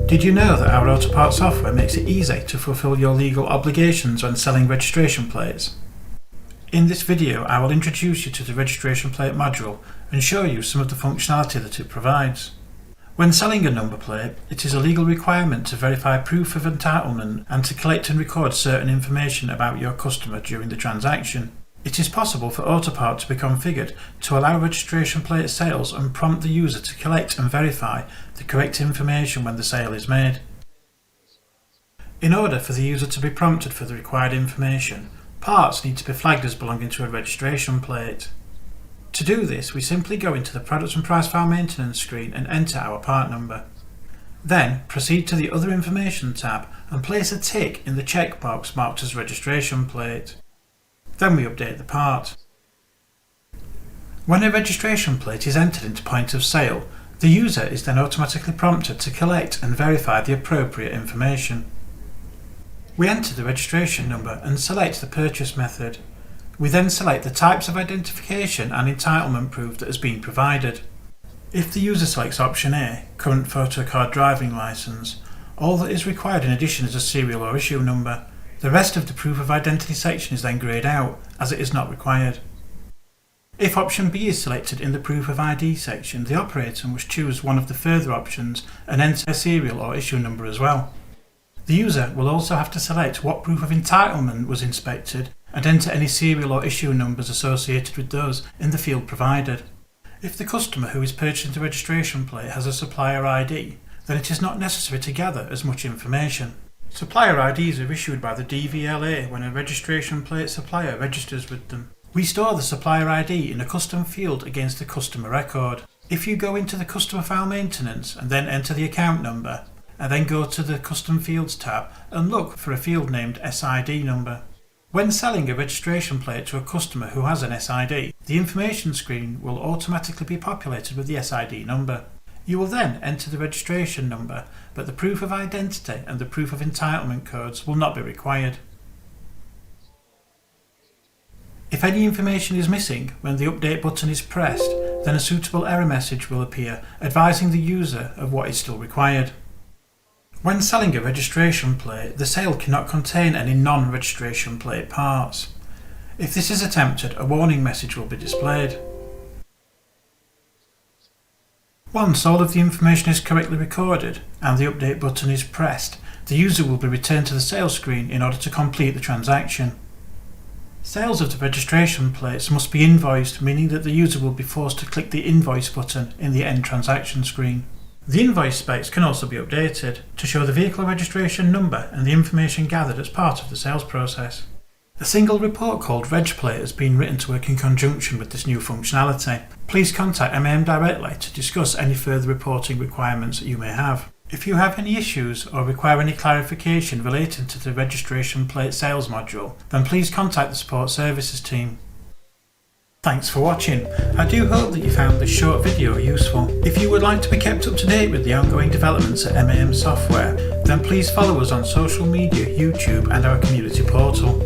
Did you know that our Autopart software makes it easy to fulfil your legal obligations when selling registration plates? In this video, I will introduce you to the registration plate module and show you some of the functionality that it provides. When selling a number plate, it is a legal requirement to verify proof of entitlement and to collect and record certain information about your customer during the transaction. It is possible for Autopart to be configured to allow registration plate sales and prompt the user to collect and verify the correct information when the sale is made. In order for the user to be prompted for the required information, parts need to be flagged as belonging to a registration plate. To do this, we simply go into the Products and Price File Maintenance screen and enter our part number. Then proceed to the Other Information tab and place a tick in the checkbox marked as Registration Plate. Then we update the part. When a registration plate is entered into point of sale, the user is then automatically prompted to collect and verify the appropriate information. We enter the registration number and select the purchase method. We then select the types of identification and entitlement proof that has been provided. If the user selects option A, current photocard driving licence, all that is required in addition is a serial or issue number. The rest of the proof of identity section is then greyed out, as it is not required. If option B is selected in the proof of ID section, the operator must choose one of the further options and enter a serial or issue number as well. The user will also have to select what proof of entitlement was inspected and enter any serial or issue numbers associated with those in the field provided. If the customer who is purchasing the registration plate has a supplier ID, then it is not necessary to gather as much information. Supplier IDs are issued by the DVLA when a registration plate supplier registers with them. We store the supplier ID in a custom field against the customer record. If you go into the customer file maintenance and then enter the account number, and then go to the custom fields tab and look for a field named SID number. When selling a registration plate to a customer who has an SID, the information screen will automatically be populated with the SID number. You will then enter the registration number, but the proof of identity and the proof of entitlement codes will not be required. If any information is missing when the update button is pressed, then a suitable error message will appear advising the user of what is still required. When selling a registration plate, the sale cannot contain any non-registration plate parts. If this is attempted, a warning message will be displayed. Once all of the information is correctly recorded and the update button is pressed, the user will be returned to the sales screen in order to complete the transaction. Sales of the registration plates must be invoiced, meaning that the user will be forced to click the invoice button in the end transaction screen. The invoice specs can also be updated to show the vehicle registration number and the information gathered as part of the sales process. A single report called Reg Plate has been written to work in conjunction with this new functionality. Please contact MAM directly to discuss any further reporting requirements that you may have. If you have any issues or require any clarification relating to the registration plate sales module, then please contact the support services team. Thanks for watching. I do hope that you found this short video useful. If you would like to be kept up to date with the ongoing developments at MAM Software, then please follow us on social media, YouTube and our community portal.